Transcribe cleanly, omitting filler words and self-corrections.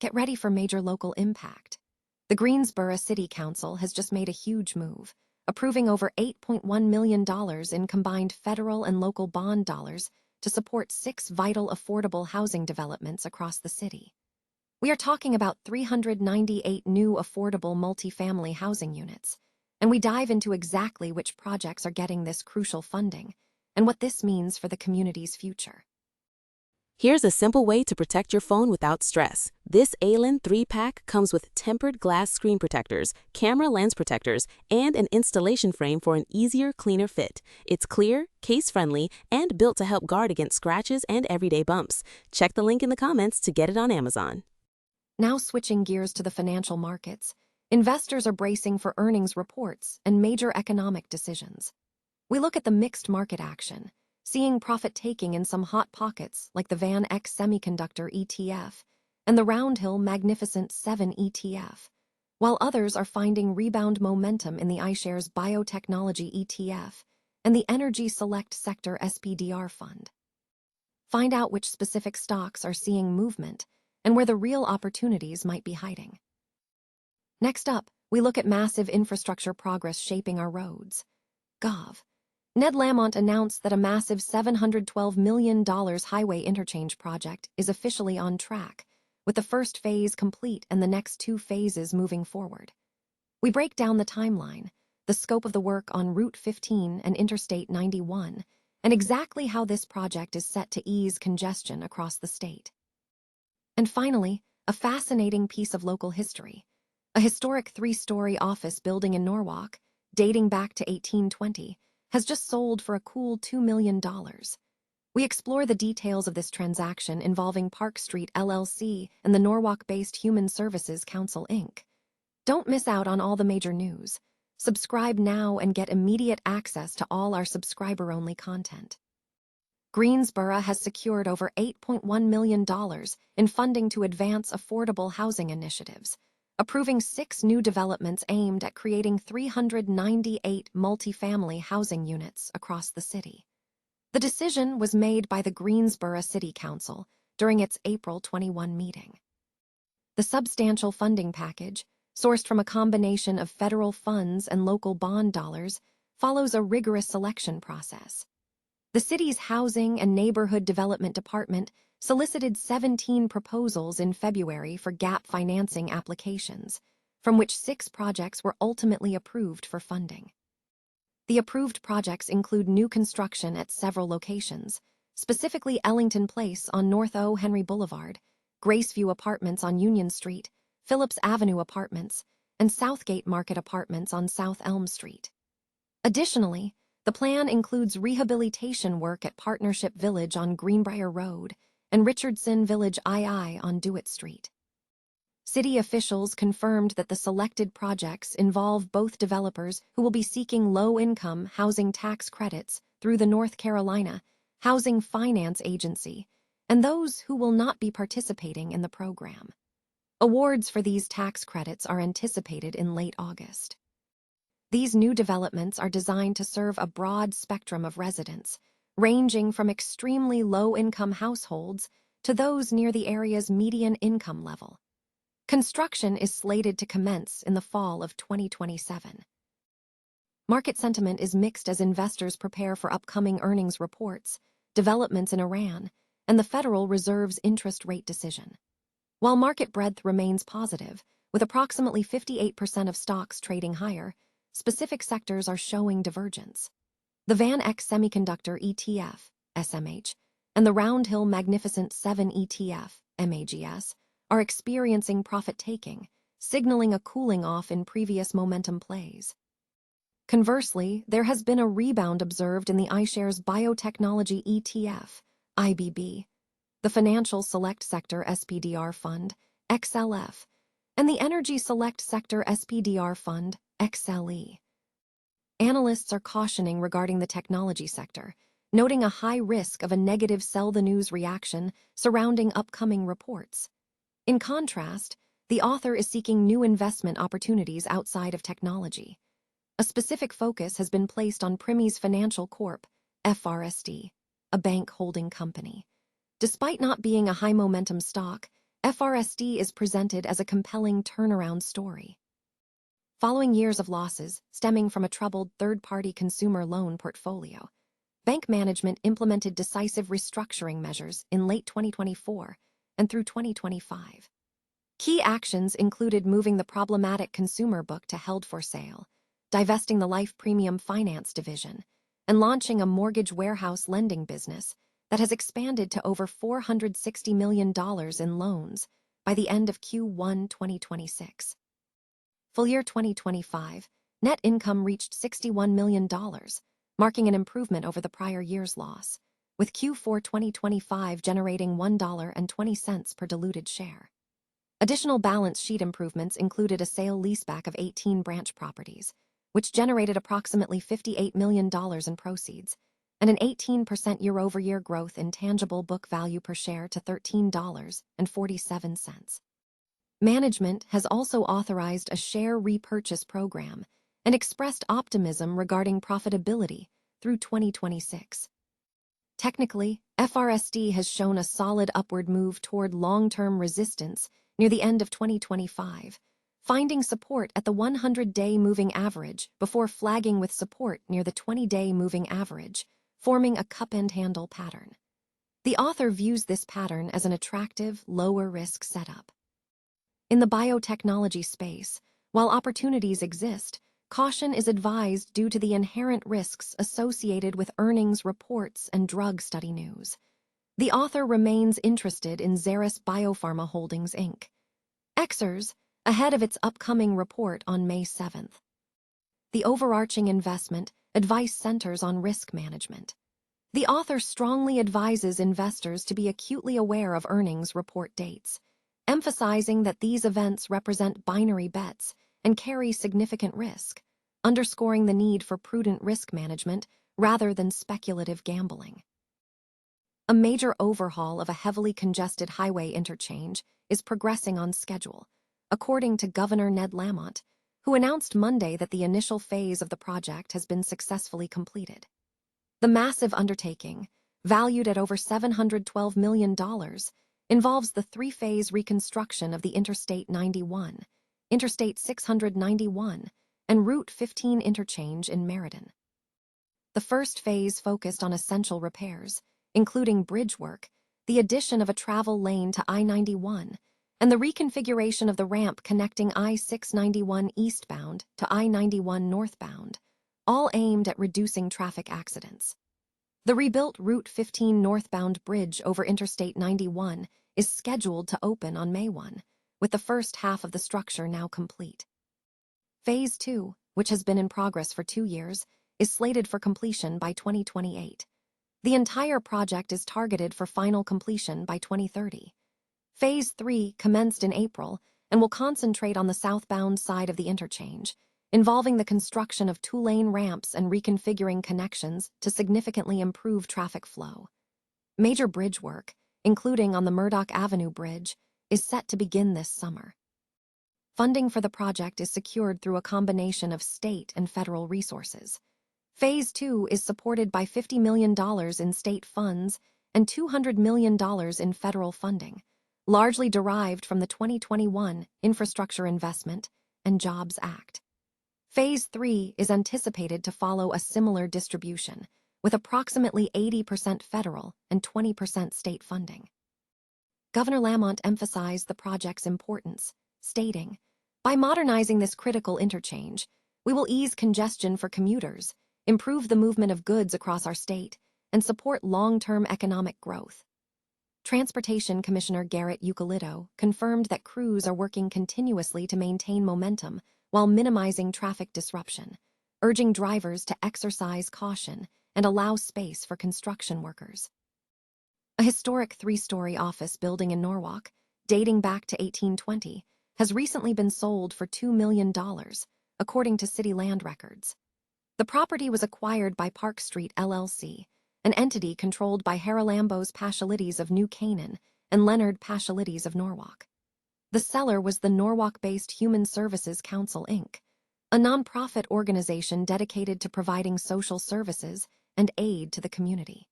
Get ready for major local impact. The Greensboro City Council has just made a huge move, approving over $8.1 million in combined federal and local bond dollars to support 6 vital affordable housing developments across the city. We are talking about 398 new affordable multifamily housing units, and we dive into exactly which projects are getting this crucial funding and what this means for the community's future. Here's a simple way to protect your phone without stress. This ALEN 3-pack comes with tempered glass screen protectors, camera lens protectors, and an installation frame for an easier, cleaner fit. It's clear, case-friendly, and built to help guard against scratches and everyday bumps. Check the link in the comments to get it on Amazon. Now switching gears to the financial markets, investors are bracing for earnings reports and major economic decisions. We look at the mixed market action, seeing profit-taking in some hot pockets like the Van Eck Semiconductor ETF and the Roundhill Magnificent 7 ETF, while others are finding rebound momentum in the iShares Biotechnology ETF and the Energy Select Sector SPDR Fund. Find out which specific stocks are seeing movement and where the real opportunities might be hiding. Next up, we look at massive infrastructure progress shaping our roads. Gov. Ned Lamont announced that a massive $712 million highway interchange project is officially on track, with the first phase complete and the next 2 phases moving forward. We break down the timeline, the scope of the work on Route 15 and Interstate 91, and exactly how this project is set to ease congestion across the state. And finally, a fascinating piece of local history. A historic 3-story office building in Norwalk, dating back to 1820, has just sold for a cool $2 million. We explore the details of this transaction involving Park Street LLC and the Norwalk-based Human Services Council, Inc. Don't miss out on all the major news. Subscribe now and get immediate access to all our subscriber-only content. Greensboro has secured over $8.1 million in funding to advance affordable housing initiatives, approving 6 new developments aimed at creating 398 multifamily housing units across the city. The decision was made by the Greensboro City Council during its April 21 meeting. The substantial funding package, sourced from a combination of federal funds and local bond dollars, follows a rigorous selection process. The city's Housing and Neighborhood Development Department solicited 17 proposals in February for gap financing applications, from which 6 projects were ultimately approved for funding. The approved projects include new construction at several locations, specifically Ellington Place on North O. Henry Boulevard, Graceview Apartments on Union Street, Phillips Avenue Apartments, and Southgate Market Apartments on South Elm Street. Additionally, the plan includes rehabilitation work at Partnership Village on Greenbrier Road and Richardson Village II on Dewitt Street. City officials confirmed that the selected projects involve both developers who will be seeking low-income housing tax credits through the North Carolina Housing Finance Agency and those who will not be participating in the program. Awards for these tax credits are anticipated in late August. These new developments are designed to serve a broad spectrum of residents, ranging from extremely low-income households to those near the area's median income level. Construction is slated to commence in the fall of 2027. Market sentiment is mixed as investors prepare for upcoming earnings reports, developments in Iran, and the Federal Reserve's interest rate decision. While market breadth remains positive, with approximately 58% of stocks trading higher, specific sectors are showing divergence. The Van Eck Semiconductor ETF, SMH, and the Roundhill Magnificent 7 ETF, MAGS, are experiencing profit-taking, signaling a cooling off in previous momentum plays. Conversely, there has been a rebound observed in the iShares Biotechnology ETF, IBB, the Financial Select Sector SPDR Fund, XLF, and the Energy Select Sector SPDR Fund, XLE. Analysts are cautioning regarding the technology sector, noting a high risk of a negative sell-the-news reaction surrounding upcoming reports. In contrast, the author is seeking new investment opportunities outside of technology. A specific focus has been placed on Primis Financial Corp., FRSD, a bank holding company. Despite not being a high-momentum stock, FRSD is presented as a compelling turnaround story. Following years of losses stemming from a troubled third-party consumer loan portfolio, bank management implemented decisive restructuring measures in late 2024 and through 2025. Key actions included moving the problematic consumer book to held for sale, divesting the life premium finance division, and launching a mortgage warehouse lending business that has expanded to over $460 million in loans by the end of Q1 2026. Full year 2025, net income reached $61 million, marking an improvement over the prior year's loss, with Q4 2025 generating $1.20 per diluted share. Additional balance sheet improvements included a sale-leaseback of 18 branch properties, which generated approximately $58 million in proceeds, and an 18% year-over-year growth in tangible book value per share to $13.47. Management has also authorized a share repurchase program and expressed optimism regarding profitability through 2026. Technically, FRSD has shown a solid upward move toward long-term resistance near the end of 2025, finding support at the 100-day moving average before flagging with support near the 20-day moving average, forming a cup-and handle pattern. The author views this pattern as an attractive, lower-risk setup. In the biotechnology space, while opportunities exist, caution is advised due to the inherent risks associated with earnings reports and drug study news. The author remains interested in Xeris Biopharma Holdings, Inc. Xers, ahead of its upcoming report on May 7th. The overarching investment advice centers on risk management. The author strongly advises investors to be acutely aware of earnings report dates, emphasizing that these events represent binary bets and carry significant risk, underscoring the need for prudent risk management rather than speculative gambling. A major overhaul of a heavily congested highway interchange is progressing on schedule, according to Governor Ned Lamont, who announced Monday that the initial phase of the project has been successfully completed. The massive undertaking, valued at over $712 million, involves the three-phase reconstruction of the Interstate 91, Interstate 691, and Route 15 interchange in Meriden. The first phase focused on essential repairs, including bridge work, the addition of a travel lane to I-91, and the reconfiguration of the ramp connecting I-691 eastbound to I-91 northbound, all aimed at reducing traffic accidents. The rebuilt Route 15 northbound bridge over Interstate 91 is scheduled to open on May 1, with the first half of the structure now complete. Phase 2, which has been in progress for 2 years, is slated for completion by 2028. The entire project is targeted for final completion by 2030. Phase 3 commenced in April and will concentrate on the southbound side of the interchange, involving the construction of 2-lane ramps and reconfiguring connections to significantly improve traffic flow. Major bridge work, including on the Murdoch Avenue Bridge, is set to begin this summer. Funding for the project is secured through a combination of state and federal resources. Phase 2 is supported by $50 million in state funds and $200 million in federal funding, largely derived from the 2021 Infrastructure Investment and Jobs Act. Phase 3 is anticipated to follow a similar distribution, with approximately 80% federal and 20% state funding. Governor Lamont emphasized the project's importance, stating, "By modernizing this critical interchange, we will ease congestion for commuters, improve the movement of goods across our state, and support long-term economic growth." Transportation Commissioner Garrett Eucaliddo confirmed that crews are working continuously to maintain momentum while minimizing traffic disruption, urging drivers to exercise caution and allow space for construction workers. A historic 3-story office building in Norwalk, dating back to 1820, has recently been sold for $2 million, according to city land records. The property was acquired by Park Street LLC, an entity controlled by Haralambos Pashalides of New Canaan and Leonard Pashalides of Norwalk. The seller was the Norwalk-based Human Services Council, Inc., a nonprofit organization dedicated to providing social services and aid to the community.